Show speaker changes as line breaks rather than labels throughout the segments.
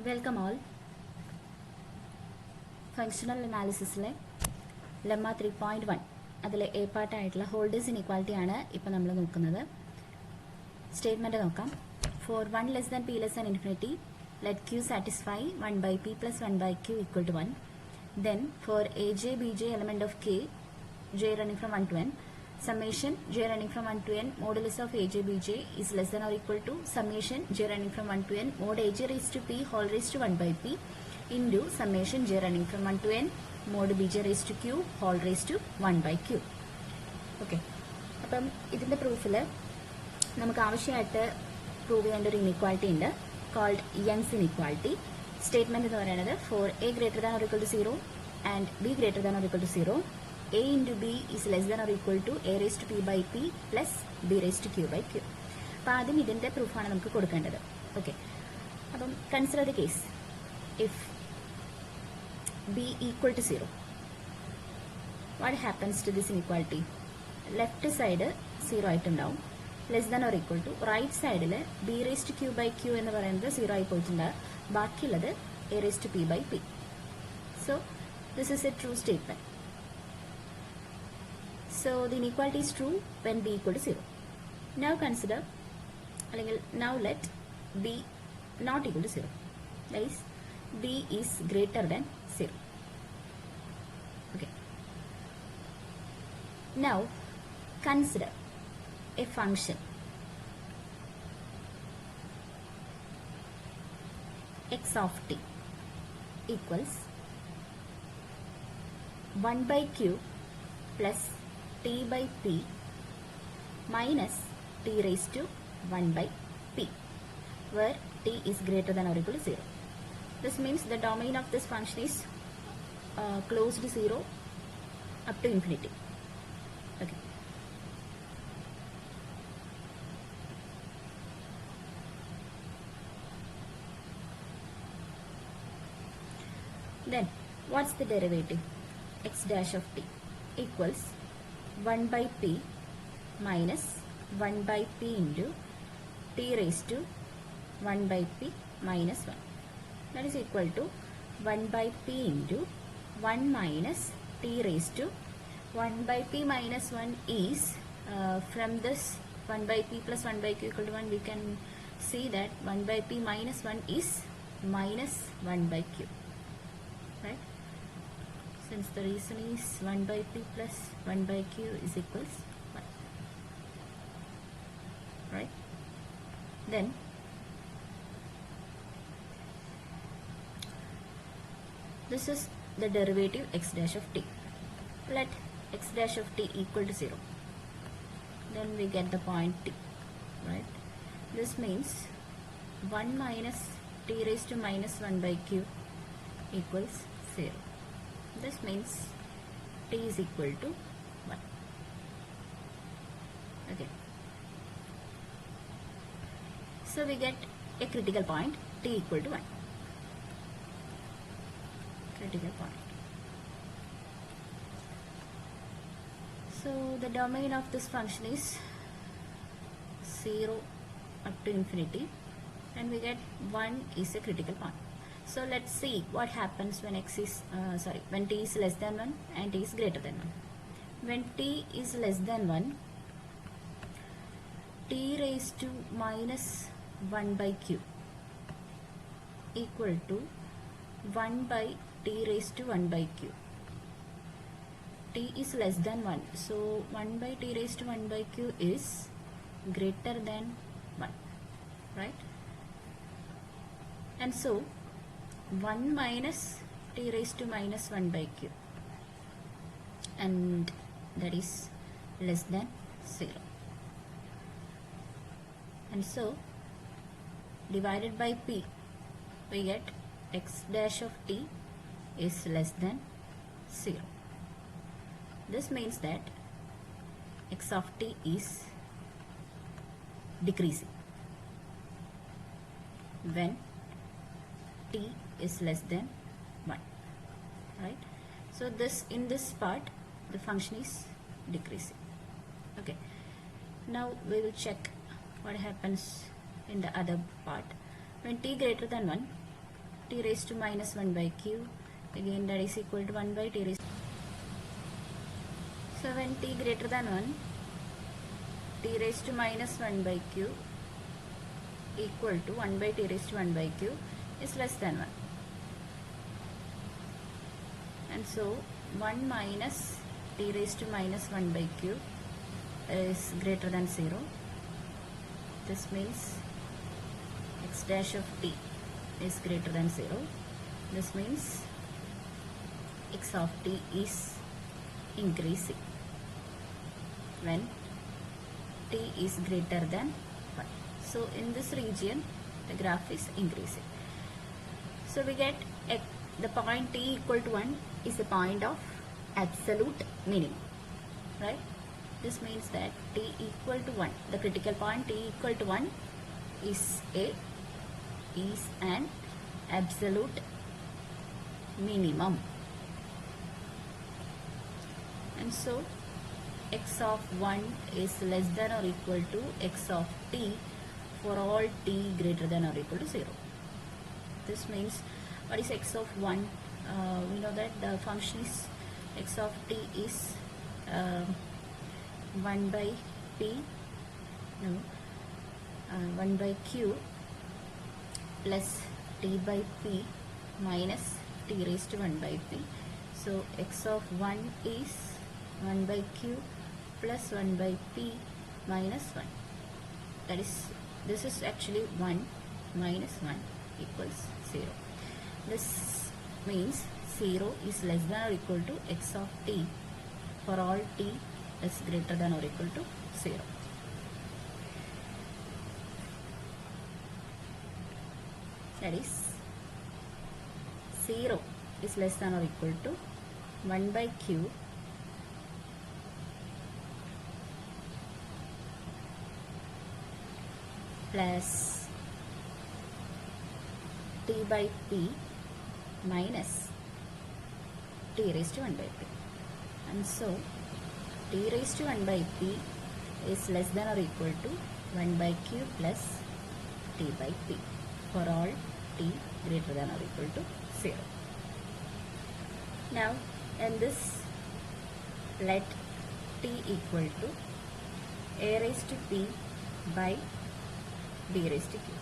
Welcome all. Functional analysis lemma 3.1 അതിലെ A part ആയിട്ടുള്ള holders inequality ആണ് ഇപ്പോൾ നമ്മൾ നോക്കുന്നത്. സ്റ്റേറ്റ്മെന്റ് നോക്കാം. For 1 less than p less than infinity, let q satisfy 1 by p plus 1 by q equal to 1. Then for aj bj element of k, j running from 1 to n, summation j running from 1 to n modulus of aj bj is less than or equal to summation j running from 1 to n mod aj raised to p whole raised to 1 by p into summation j running from 1 to n mod bj raised to q whole raised to 1 by q. Okay, അപ്പം ഇതിൻ്റെ പ്രൂഫിൽ നമുക്ക് ആവശ്യമായിട്ട് prove ചെയ്യേണ്ട ഒരു inequality ഉണ്ട്, called Young's inequality. Statement എന്ന് പറയുന്നത് for A greater than or equal to 0 and B greater than or equal to 0, a into b is less than or equal to a raised to p by p plus b raised to q by q. അപ്പോൾ ആദ്യം ഇതിൻ്റെ പ്രൂഫാണ് നമുക്ക് കൊടുക്കേണ്ടത്. Okay, അപ്പം consider the case if b equal to 0. What happens to this inequality? Left side 0 ആയിട്ടുണ്ടാവും, less than or equal to right സൈഡിൽ b raised to q by q എന്ന് പറയുന്നത് 0 ആയി പോയിട്ടുണ്ടാകും, ബാക്കിയുള്ളത് a raised to p by p. So this is a true statement. So the inequality is true when b equal to 0. Now consider, now let b not equal to 0. That is, b is greater than 0. Okay. Now consider a function x of t equals 1 by q plus t by p minus t raised to 1 by p, where t is greater than or equal to 0. This means the domain of this function is closed to 0 up to infinity. Okay. Then what's the derivative? X dash of t equals 1 by p minus 1 by p into t raised to 1 by p minus 1. That is equal to 1 by p into 1 minus t raised to 1 by p minus 1 is from this 1 by p plus 1 by q equal to 1, we can see that 1 by p minus 1 is minus 1 by q, right? Since the reason is 1 by p plus 1 by q is equals 1, right? Then this is the derivative x dash of t. Let x dash of t equal to 0. Then we get the point t, right? This means 1 minus t raised to minus 1 by q equals 0. This means t is equal to 1. Okay. So we get a critical point, t equal to 1. Critical point. So the domain of this function is 0 up to infinity, and we get 1 is a critical point. So let's see what happens when when t is less than 1 and t is greater than 1. When t is less than 1, t raised to minus 1 by q equal to 1 by t raised to 1 by q. T is less than 1, so 1 by t raised to 1 by q is greater than 1, right? And so 1 minus t raised to minus 1 by q, and that is less than 0. And so divided by p, we get x dash of t is less than 0. This means that x of t is decreasing when t is less than 1, right? So in this part the function is decreasing. Okay, now we will check what happens in the other part. When t greater than 1, t raised to minus 1 by q, again that is equal to 1 by t raised to. So when t greater than 1, t raised to minus 1 by q equal to 1 by t raised to 1 by q is less than 1. And so 1 minus t raised to minus 1 by q is greater than 0. This means x dash of t is greater than 0. This means x of t is increasing when t is greater than 1. So in this region the graph is increasing. So we get the point t equal to 1 is the point of absolute minimum, right? This means that t equal to 1, the critical point t equal to 1 is an absolute minimum. And so x of 1 is less than or equal to x of t for all t greater than or equal to 0. This means, what is x of 1? We know that the function is x of t is 1 by p, 1 by q plus t by p minus t raised to 1 by p. So x of 1 is 1 by q plus 1 by p minus 1. That is, this is actually 1 minus 1 equals 0. This means 0 is less than or equal to x of t for all t is greater than or equal to 0. That is 0 is less than or equal to 1 by q plus t by p minus t raised to 1 by p. And so t raised to 1 by p is less than or equal to 1 by q plus t by p for all t greater than or equal to 0. Now in this, let t equal to a raised to p by b raised to q.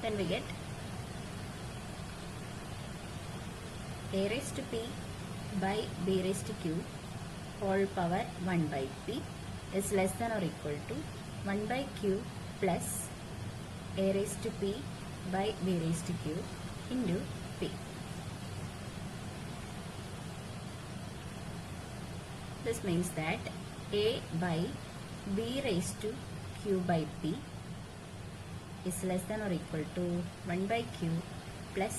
Then we get a raised to p by b raised to q whole power 1 by p is less than or equal to 1 by q plus a raised to p by b raised to q into p. This means that a by b raised to q by p is less than or equal to 1 by q plus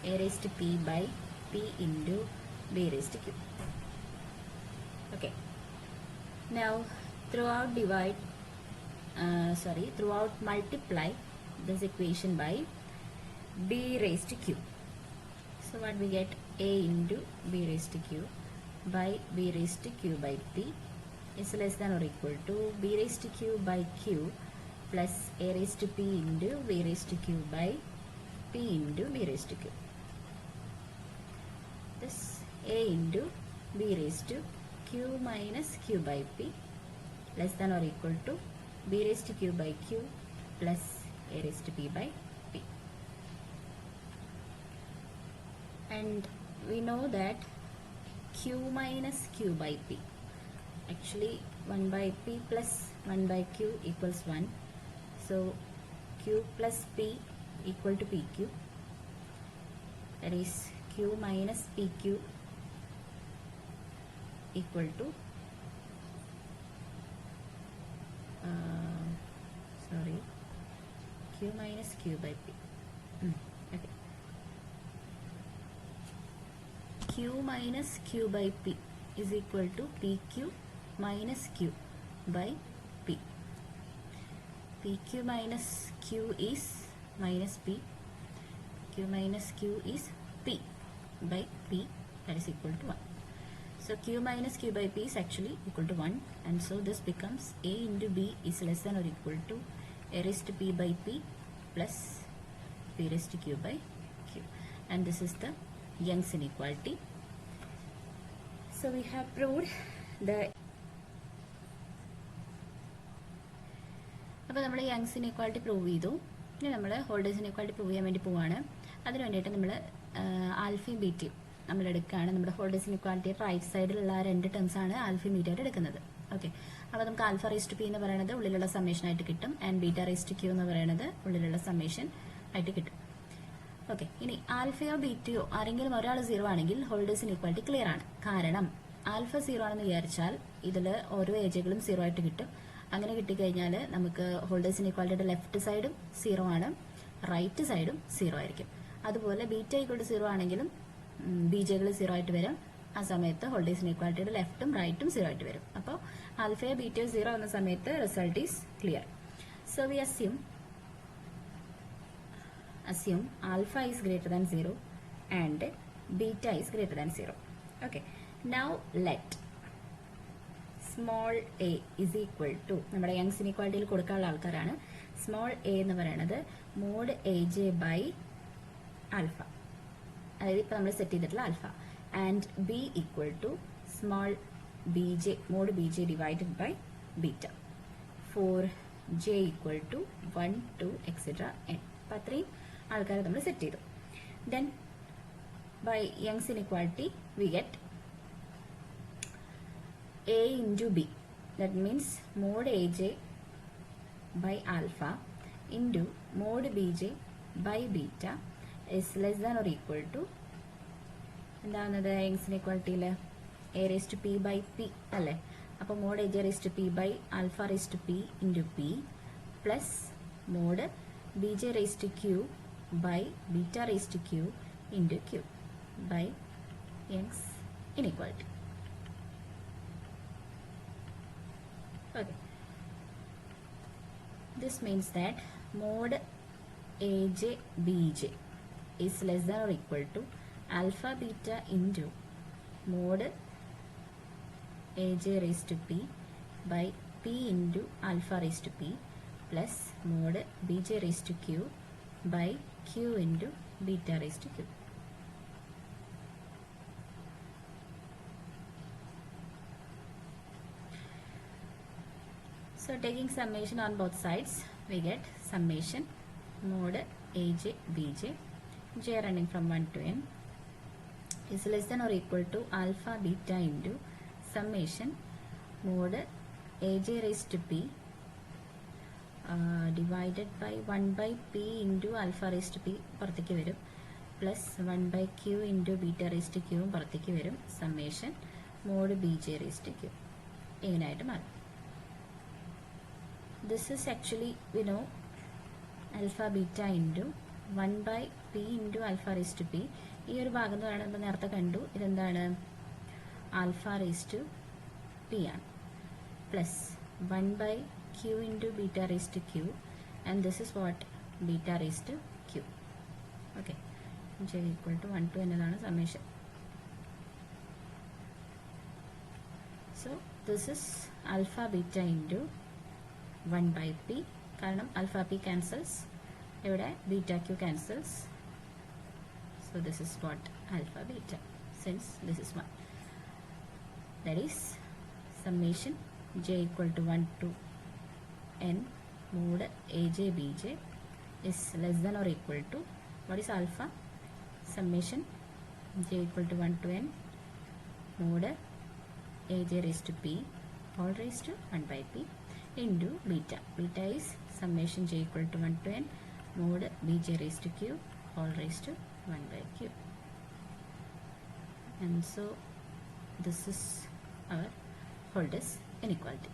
a raised to p by p into b raised to q. Okay. Now throughout multiply this equation by b raised to q. So what we get, a into b raised to q by b raised to q by p is less than or equal to b raised to q by q plus a raised to p into b raised to q by p into b raised to q. This a into b raised to q minus q by p less than or equal to b raised to q by q plus a raised to p by p. And we know that q minus q by p, actually 1 by p plus 1 by q equals 1. So q plus p equal to pq, that is q minus pq equal to q minus q by p. Okay. Q minus q by p is equal to pq minus q by p. pq minus q is minus p. q minus q is p by p, that is equal to 1. So q minus q by p is actually equal to 1, and so this becomes a into b is less than or equal to a raised to p by p plus p raised to q by q, and this is the Young's inequality. So we have proved the അപ്പോൾ നമ്മൾ Young's inequality prove ചെയ്തു. ഇനി നമ്മൾ holders inequality prove ചെയ്യാൻ വേണ്ടി പോവുകയാണ്. അതിന് വേണ്ടിയിട്ട് നമ്മൾ ആൽഫയും ബീറ്റയും നമ്മൾ എടുക്കുകയാണ്. നമ്മുടെ ഹോൾഡേഴ്സ് ഇനീക്വാളിറ്റി റൈറ്റ് സൈഡിലുള്ള രണ്ട് ടേംസ് ആണ് ആൽഫയും ബീറ്റയായിട്ട് എടുക്കുന്നത്. ഓക്കെ, അപ്പോൾ നമുക്ക് ആൽഫ റേസ് ടു പി എന്ന് പറയുന്നത് ഉള്ളിലുള്ള സമ്മേഷൻ ആയിട്ട് കിട്ടും, and beta raise to Q എന്ന് പറയുന്നത് ഉള്ളിലുള്ള സമ്മേഷൻ ആയിട്ട് കിട്ടും. ഓക്കെ, ഇനി ആൽഫയോ ബീറ്റയോ ആരെങ്കിലും ഒരാൾ 0 ആണെങ്കിൽ ഹോൾഡേഴ്സ് ഇനീക്വാളിറ്റി ക്ലിയർ ആണ്. കാരണം ആൽഫ 0 ആണെന്ന് വിചാരിച്ചാൽ ഇതിൽ ഓരോ ഏജുകളും 0 ആയിട്ട് കിട്ടും. അങ്ങനെ കിട്ടിക്കഴിഞ്ഞാൽ നമുക്ക് ഹോൾഡേഴ്സ് ഇനീക്വാളിറ്റിയുടെ ലെഫ്റ്റ് സൈഡും 0 ആണ്, റൈറ്റ് സൈഡും 0 ആയിരിക്കും. അതുപോലെ ബീറ്റ ഈക്വൽ ടു 0 ആണെങ്കിലും ബീജകൾ 0 ആയിട്ട് വരും. ആ സമയത്ത് ഹോൾഡേഴ്സ് ഇനീക്വാളിറ്റിയുടെ ലെഫ്റ്റും റൈറ്റും 0 ആയിട്ട് വരും. അപ്പോൾ ആൽഫയോ ബീറ്റയോ 0 എന്ന സമയത്ത് result is clear. So we assume alpha is greater than 0 and beta is greater than 0. Okay, now let small a is equal to, നമ്മുടെ യങ്സ് ഇനീക്വാളിറ്റിയിൽ കൊടുക്കാനുള്ള ആൾക്കാരാണ്. സ്മോൾ എ എന്ന് പറയുന്നത് mod A J by alpha, അതായത് ഇപ്പം നമ്മൾ set ചെയ്തിട്ടുള്ള alpha, and B equal to small B J mod B J divided by beta for J equal to 1 2 etcetera n. അപ്പം അത്രയും ആൾക്കാരെ നമ്മൾ സെറ്റ് ചെയ്തു. Then by Young's inequality we get a into b, that means mod aj by alpha into mod bj by beta is less than or equal to എന്താണത് Young's ഇനീക്വാളിറ്റിയിൽ a raised to p by p അല്ലേ. അപ്പോൾ mod aj raised to p by alpha raised to p into p plus mod bj raised to q by beta raised to q into q by Young's inequality. Okay, this means that mod aj bj is less than or equal to alpha beta into mod aj raised to p by p into alpha raised to p plus mod bj raised to q by q into beta raised to q. So taking summation on both sides, we get summation mod aj bj, j running from 1 to n, is less than or equal to alpha beta into summation mod aj raised to p divided by 1 by p into alpha raised to p പുറത്തേക്ക് വരും, plus 1 by q into beta raised to q പുറത്തേക്ക് വരും, summation mod bj raised to q ഇങ്ങനെയായിട്ട് മാറും. This is actually, alpha beta into 1 by p into alpha raised to p. ഈ ഒരു ഭാഗം എന്ന് പറയുന്നത് നമ്മൾ നേരത്തെ കണ്ടു, ഇതെന്താണ് ആൽഫ റേസ് ടു പി ആണ്, plus 1 by q into beta raised to q, and this is what beta raised to q. Okay, j equal to 1 to എന്നതാണ് summation. So this is alpha beta into 1 by p, കാരണം alpha p cancels, ഇവിടെ beta q cancels, so this is what alpha beta, since this is 1, that is summation j equal to 1 to n mod aj bj is less than or equal to, what is alpha, summation j equal to 1 to n mod aj raised to p whole raised to 1 by p into beta. Beta is summation j equal to 1 to n mod bj raised to q whole raised to 1 by q. And so this is our Holder's inequality.